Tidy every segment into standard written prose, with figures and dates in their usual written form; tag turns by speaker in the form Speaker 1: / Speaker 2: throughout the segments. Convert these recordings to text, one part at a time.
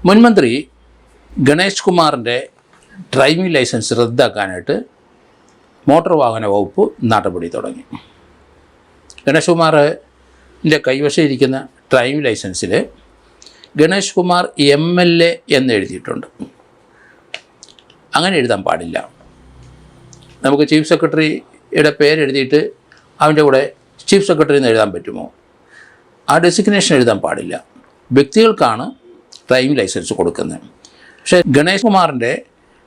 Speaker 1: മുൻമന്ത്രി ഗണേഷ് കുമാറിൻ്റെ driving licence റദ്ദാക്കാനായിട്ട് motor വാഹന വകുപ്പ് നടപടി തുടങ്ങി. ഗണേഷ് കുമാറിൻ്റെ കൈവശം ഇരിക്കുന്ന ഡ്രൈവിംഗ് ലൈസൻസിൽ ഗണേഷ് കുമാർ MLA എന്ന് എഴുതിയിട്ടുണ്ട്. അങ്ങനെ എഴുതാൻ പാടില്ല. നമുക്ക് ചീഫ് സെക്രട്ടറിയുടെ പേരെഴുതിയിട്ട് അവൻ്റെ കൂടെ ചീഫ് സെക്രട്ടറി എന്ന് എഴുതാൻ പറ്റുമോ? ആ ഡെസിഗ്നേഷൻ എഴുതാൻ പാടില്ല. വ്യക്തികൾക്കാണ് ഡ്രൈവിംഗ് ലൈസൻസ് കൊടുക്കുന്നത്. പക്ഷേ ഗണേഷ് കുമാറിൻ്റെ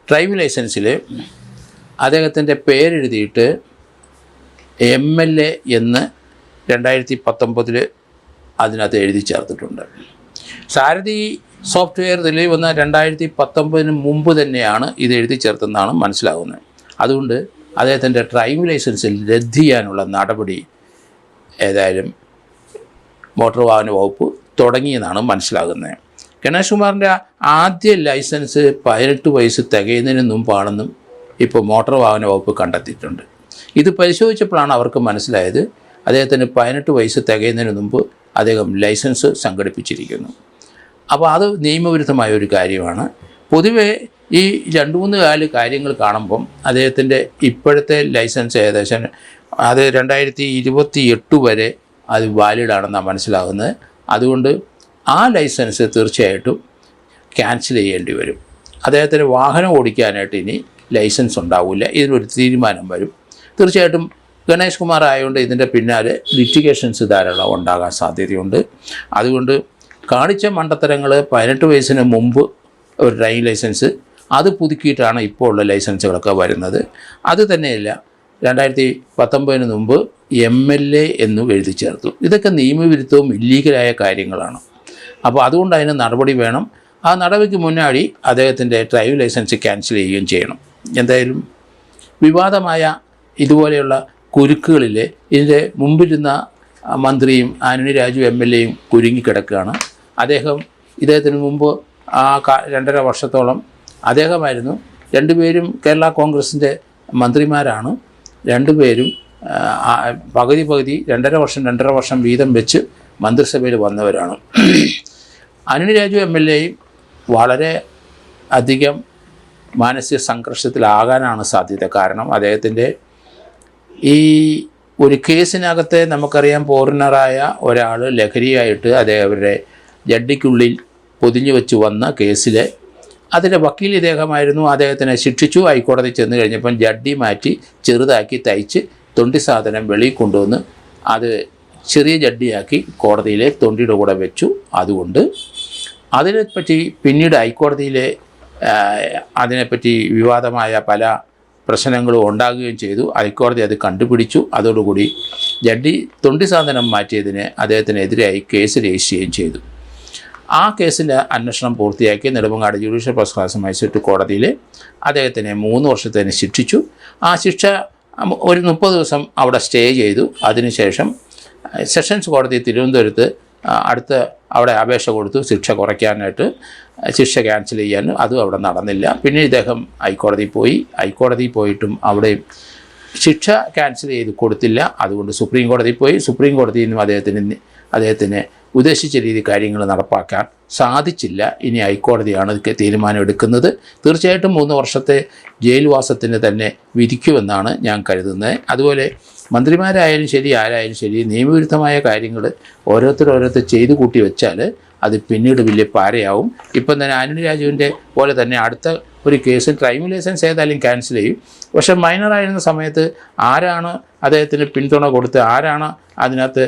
Speaker 1: ഡ്രൈവിംഗ് ലൈസൻസിൽ അദ്ദേഹത്തിൻ്റെ പേരെഴുതിയിട്ട് MLA എന്ന് 2019 അതിനകത്ത് എഴുതി ചേർത്തിട്ടുണ്ട്. സാരഥി സോഫ്റ്റ്വെയർ തെളിവ് വന്ന 2019 മുമ്പ് തന്നെയാണ് ഇത് എഴുതി ചേർത്തെന്നാണ് മനസ്സിലാകുന്നത്. അതുകൊണ്ട് അദ്ദേഹത്തിൻ്റെ ഡ്രൈവിംഗ് ലൈസൻസിൽ റദ്ദ് ചെയ്യാനുള്ള നടപടി ഏതായാലും മോട്ടോർ വാഹന വകുപ്പ് തുടങ്ങിയെന്നാണ് മനസ്സിലാകുന്നത്. ഗണേഷ് കുമാറിൻ്റെ ആദ്യ ലൈസൻസ് 18 വയസ്സ് തികയുന്നതിന് മുമ്പാണെന്നും ഇപ്പോൾ മോട്ടോർ വാഹന വകുപ്പ് കണ്ടെത്തിയിട്ടുണ്ട്. ഇത് പരിശോധിച്ചപ്പോഴാണ് അവർക്ക് മനസ്സിലായത് അദ്ദേഹത്തിന് 18 വയസ്സ് തികയുന്നതിന് മുമ്പ് അദ്ദേഹം ലൈസൻസ് സംഘടിപ്പിച്ചിരിക്കുന്നു. അപ്പോൾ അത് നിയമവിരുദ്ധമായ ഒരു കാര്യമാണ്. പൊതുവേ ഈ 2-3 കാര്യങ്ങൾ കാണുമ്പം അദ്ദേഹത്തിൻ്റെ ഇപ്പോഴത്തെ ലൈസൻസ് ഏകദേശം അത് 2028 വരെ അത് വാലിഡാണെന്നാണ് മനസ്സിലാകുന്നത്. അതുകൊണ്ട് ആ ലൈസൻസ് തീർച്ചയായിട്ടും ക്യാൻസൽ ചെയ്യേണ്ടി വരും. അദ്ദേഹത്തിന് വാഹനം ഓടിക്കാനായിട്ട് ഇനി ലൈസൻസ് ഉണ്ടാവില്ല. ഇതിനൊരു തീരുമാനം വരും. തീർച്ചയായിട്ടും ഗണേഷ് കുമാർ ആയതുകൊണ്ട് ഇതിൻ്റെ പിന്നാലെ ലിറ്റിഗേഷൻസ് ധാരാളം ഉണ്ടാകാൻ സാധ്യതയുണ്ട്. അതുകൊണ്ട് കാണിച്ച മണ്ടത്തരങ്ങൾ 18 വയസ്സിന് മുമ്പ് ഒരു ഡ്രൈവിംഗ് ലൈസൻസ് അത് പുതുക്കിയിട്ടാണ് ഇപ്പോൾ ഉള്ള ലൈസൻസുകളൊക്കെ വരുന്നത്. അത് തന്നെയല്ല 2019 മുമ്പ് MLA എന്നും എഴുതി ചേർത്തു. ഇതൊക്കെ നിയമവിരുദ്ധവും ഇല്ലീഗലായ കാര്യങ്ങളാണ്. അപ്പോൾ അതുകൊണ്ട് അതിന് നടപടി വേണം. ആ നടപടിക്ക് മുന്നാടി അദ്ദേഹത്തിൻ്റെ ഡ്രൈവിംഗ് ലൈസൻസ് ക്യാൻസൽ ചെയ്യുകയും ചെയ്യണം. എന്തായാലും വിവാദമായ ഇതുപോലെയുള്ള കുരുക്കുകളിൽ ഇതിൻ്റെ മുമ്പിരുന്ന മന്ത്രിയും ആന്റണി രാജു MLAയും കുരുങ്ങിക്കിടക്കുകയാണ്. ഇദ്ദേഹത്തിന് മുമ്പ് ആ 2.5 വർഷത്തോളം അദ്ദേഹമായിരുന്നു. രണ്ടുപേരും കേരള കോൺഗ്രസിൻ്റെ മന്ത്രിമാരാണ്. രണ്ടുപേരും പകുതി 2.5 വർഷം വീതം വെച്ച് മന്ത്രിസഭയിൽ വന്നവരാണ്. ആന്റണി രാജു MLAയും വളരെ അധികം മാനസിക സംഘർഷത്തിലാകാനാണ് സാധ്യത. കാരണം അദ്ദേഹത്തിൻ്റെ ഈ ഒരു കേസിനകത്ത് നമുക്കറിയാം, ഫോറിനറായ ഒരാൾ ലഹരിയായിട്ട് അവരുടെ ജഡ്ഡിക്കുള്ളിൽ പൊതിഞ്ഞു വെച്ച് വന്ന കേസിൽ അതിൻ്റെ വക്കീൽ ഇദ്ദേഹമായിരുന്നു. അദ്ദേഹത്തിനെ ശിക്ഷിച്ചു. ഹൈക്കോടതി ചെന്ന് കഴിഞ്ഞപ്പം ജഡ്ഡി മാറ്റി ചെറുതാക്കി തയ്ച്ച് തൊണ്ടി സാധനം വെളിയിൽ കൊണ്ടുവന്ന് അത് ചെറിയ ജഡ്ഡിയാക്കി കോടതിയിലെ തൊണ്ടിയുടെ കൂടെ വെച്ചു. അതുകൊണ്ട് അതിനെപ്പറ്റി പിന്നീട് ഹൈക്കോടതിയിലെ അതിനെപ്പറ്റി വിവാദമായ പല പ്രശ്നങ്ങളും ഉണ്ടാകുകയും ചെയ്തു. ഹൈക്കോടതി അത് കണ്ടുപിടിച്ചു. അതോടുകൂടി ജഡ്ജി തൊണ്ടി സാധനം മാറ്റിയതിന് അദ്ദേഹത്തിനെതിരായി കേസ് രജിസ്റ്റർ ചെയ്യുകയും ചെയ്തു. ആ കേസിൻ്റെ അന്വേഷണം പൂർത്തിയാക്കി Nedumangad judicial first class magistrate കോടതിയിൽ അദ്ദേഹത്തിനെ 3 വർഷത്തിന് ശിക്ഷിച്ചു. ആ ശിക്ഷ ഒരു 30 ദിവസം അവിടെ സ്റ്റേ ചെയ്തു. അതിനുശേഷം സെഷൻസ് കോടതി തിരുവനന്തപുരത്ത് അവിടെ അപേക്ഷ കൊടുത്തു ശിക്ഷ കുറയ്ക്കാനായിട്ട്, ശിക്ഷ ക്യാൻസൽ ചെയ്യാൻ. അതും അവിടെ നടന്നില്ല. പിന്നെ ഇദ്ദേഹം ഹൈക്കോടതിയിൽ പോയിട്ടും അവിടെ ശിക്ഷ ക്യാൻസൽ ചെയ്ത് കൊടുത്തില്ല. അതുകൊണ്ട് സുപ്രീം കോടതിയിൽ പോയി. സുപ്രീം കോടതിയിൽ നിന്നും അദ്ദേഹത്തിന് ഉദ്ദേശിച്ച രീതി കാര്യങ്ങൾ നടപ്പാക്കാൻ സാധിച്ചില്ല. ഇനി ഹൈക്കോടതിയാണ് തീരുമാനം എടുക്കുന്നത്. തീർച്ചയായിട്ടും 3 വർഷത്തെ ജയിൽവാസത്തിന് തന്നെ വിധിക്കുമെന്നാണ് ഞാൻ കരുതുന്നത്. അതുപോലെ മന്ത്രിമാരായാലും ശരി, ആരായാലും ശരി, നിയമവിരുദ്ധമായ കാര്യങ്ങൾ ഓരോരുത്തർ ചെയ്തു കൂട്ടി വെച്ചാൽ അത് പിന്നീട് വലിയ പാരയാവും. ഇപ്പം തന്നെ ആന്റണി രാജുവിൻ്റെ പോലെ തന്നെ അടുത്ത ഒരു കേസിൽ ഡ്രൈവിംഗ് ലൈസൻസ് ഏതായാലും ക്യാൻസൽ ചെയ്യും. പക്ഷേ മൈനറായിരുന്ന സമയത്ത് ആരാണ് അദ്ദേഹത്തിന് പിന്തുണ കൊടുത്ത്, ആരാണ് അതിനകത്ത്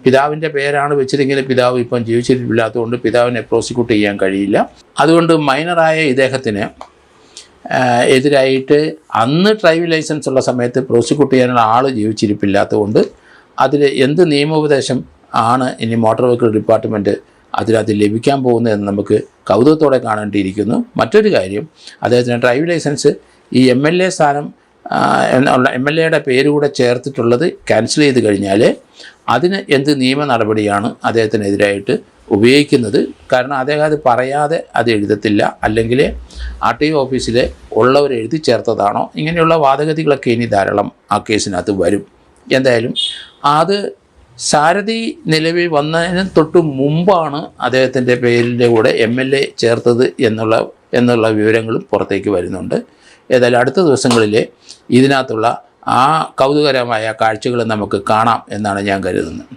Speaker 1: പിതാവിൻ്റെ പേരാണ് വെച്ചിരിക്കുന്നത്. പിതാവ് ഇപ്പം ജീവിച്ചിട്ടില്ലാത്തതുകൊണ്ട് പിതാവിനെ പ്രോസിക്യൂട്ട് ചെയ്യാൻ കഴിയില്ല. അതുകൊണ്ട് മൈനറായ ഇദ്ദേഹത്തിന് എതിരായിട്ട് അന്ന് ഡ്രൈവിംഗ് ലൈസൻസ് ഉള്ള സമയത്ത് പ്രോസിക്യൂട്ട് ചെയ്യാനുള്ള ആൾ ജീവിച്ചിരിപ്പില്ലാത്തതുകൊണ്ട് അതിൽ എന്ത് നിയമോപദേശം ആണ് ഇനി മോട്ടോർ വെഹിക്കിൾ ഡിപ്പാർട്ട്മെൻറ്റ് അതിനകത്ത് ലഭിക്കാൻ പോകുന്നതെന്ന് നമുക്ക് കൗതുകത്തോടെ കാണേണ്ടിയിരിക്കുന്നു. മറ്റൊരു കാര്യം, അദ്ദേഹത്തിന് ഡ്രൈവിംഗ് ലൈസൻസ് ഈ MLA സ്ഥാനം എന്നുള്ള MLAയുടെ പേര് കൂടെ ചേർത്തിട്ടുള്ളത് ക്യാൻസൽ ചെയ്ത് കഴിഞ്ഞാൽ അതിന് എന്ത് നിയമ നടപടിയാണ് അദ്ദേഹത്തിനെതിരായിട്ട് ഉപയോഗിക്കുന്നത്? കാരണം അദ്ദേഹം അത് പറയാതെ അത് എഴുതത്തില്ല, അല്ലെങ്കിൽ RTO ഓഫീസിൽ ഉള്ളവർ എഴുതി ചേർത്തതാണോ? ഇങ്ങനെയുള്ള വാദഗതികളൊക്കെ ഇനി ധാരാളം ആ കേസിനകത്ത് വരും. എന്തായാലും അത് സാരഥി നിലവിൽ വന്നതിന് തൊട്ട് മുമ്പാണ് അദ്ദേഹത്തിൻ്റെ പേരിൻ്റെ കൂടെ MLA ചേർത്തത് എന്നുള്ള വിവരങ്ങളും പുറത്തേക്ക് വരുന്നുണ്ട്. ഏതായാലും അടുത്ത ദിവസങ്ങളിൽ ഇതിനകത്തുള്ള ആ കൗതുകരമായ കാഴ്ചകൾ നമുക്ക് കാണാം എന്നാണ് ഞാൻ കരുതുന്നത്.